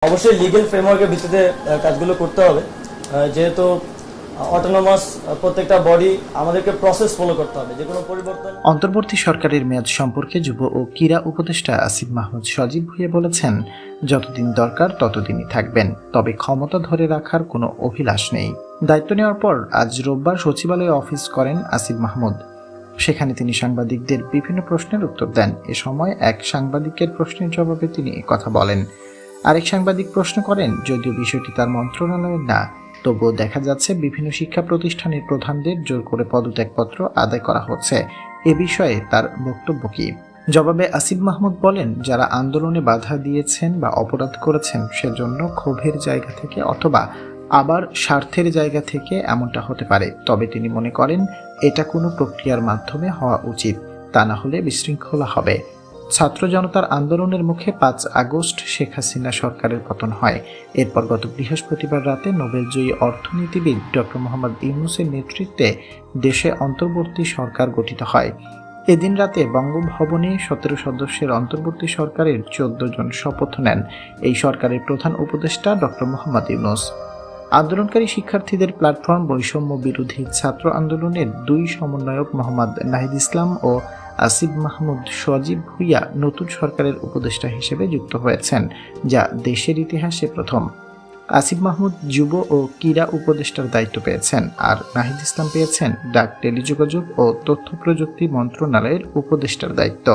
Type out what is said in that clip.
অবশ্যই লিগ্যাল ফ্রেমওয়ার্কের ভিত্তিতে কাজগুলো করতে হবে, যেহেতু অটোনমাস প্রত্যেকটা বডি আমাদেরকে প্রসেস ফলো করতে হবে, যে কোনো পরিবর্তন। অন্তর্বর্তী সরকারের মেয়াদ সম্পর্কে যুব ও ক্রীড়া উপদেষ্টা আসিফ মাহমুদ সজীব ভুঁইয়া বলেছেন, যতদিন দরকার ততদিনই থাকবেন, তবে ক্ষমতা ধরে রাখার কোনো অভিলাষ নেই। দায়িত্ব নেওয়ার পর আজ রোববার সচিবালয়ে অফিস করেন আসিফ মাহমুদ। সেখানে তিনি সাংবাদিকদের বিভিন্ন প্রশ্নের উত্তর দেন। এ সময় এক সাংবাদিকের প্রশ্নের জবাবে তিনি কথা বলেন। আরেক সাংবাদিক প্রশ্ন করেন, যদিও বিষয়টি তার মন্ত্রণালয়ের না, তবুও দেখা যাচ্ছে বিভিন্ন শিক্ষা প্রতিষ্ঠানের প্রধানদের জোর করে পদত্যাগপত্র আদায় করা হচ্ছে। এ বিষয়ে তার বক্তব্য কি? জবাবে আসিফ মাহমুদ বলেন, যারা আন্দোলনে বাধা দিয়েছেন বা অপরাধ করেছেন সেজন্য ক্ষোভের জায়গা থেকে অথবা আবার স্বার্থের জায়গা থেকে এমনটা হতে পারে, তবে তিনি মনে করেন এটা কোনো প্রক্রিয়ার মাধ্যমে হওয়া উচিত, তা না হলে বিশৃঙ্খলা হবে। ছাত্র জনতার আন্দোলনের মুখে ৫ আগস্ট শেখ হাসিনা সরকারের পতন হয়। এরপর গত বৃহস্পতিবার রাতে নোবেলজয়ী অর্থনীতিবিদ ডক্টর মোহাম্মদ ইউনূসের নেতৃত্বে দেশে অন্তর্বর্তী সরকার গঠিত হয়। এদিন রাতে বঙ্গভবনে ১৭ সদস্যের অন্তর্বর্তী সরকারের ১৪ জন শপথ নেন এই সরকারের প্রধান উপদেষ্টা ডক্টর মোহাম্মদ ইউনূস। আন্দোলনকারী শিক্ষার্থীদের প্ল্যাটফর্ম বৈষম্য বিরোধী ছাত্র আন্দোলনের ২ সমন্বয়ক মোহাম্মদ নাহিদ ইসলাম ও আসিফ মাহমুদ সজীব ভুঁইয়া নতুন সরকারের উপদেষ্টা হিসেবে যুক্ত হয়েছেন, যা দেশের ইতিহাসে প্রথম। আসিফ মাহমুদ যুব ও ক্রীড়া উপদেষ্টার দায়িত্ব পেয়েছেন, আর নাহিদ ইসলাম পেয়েছেন ডাক, টেলিযোগাযোগ ও তথ্য প্রযুক্তি মন্ত্রণালয়ের উপদেষ্টার দায়িত্ব।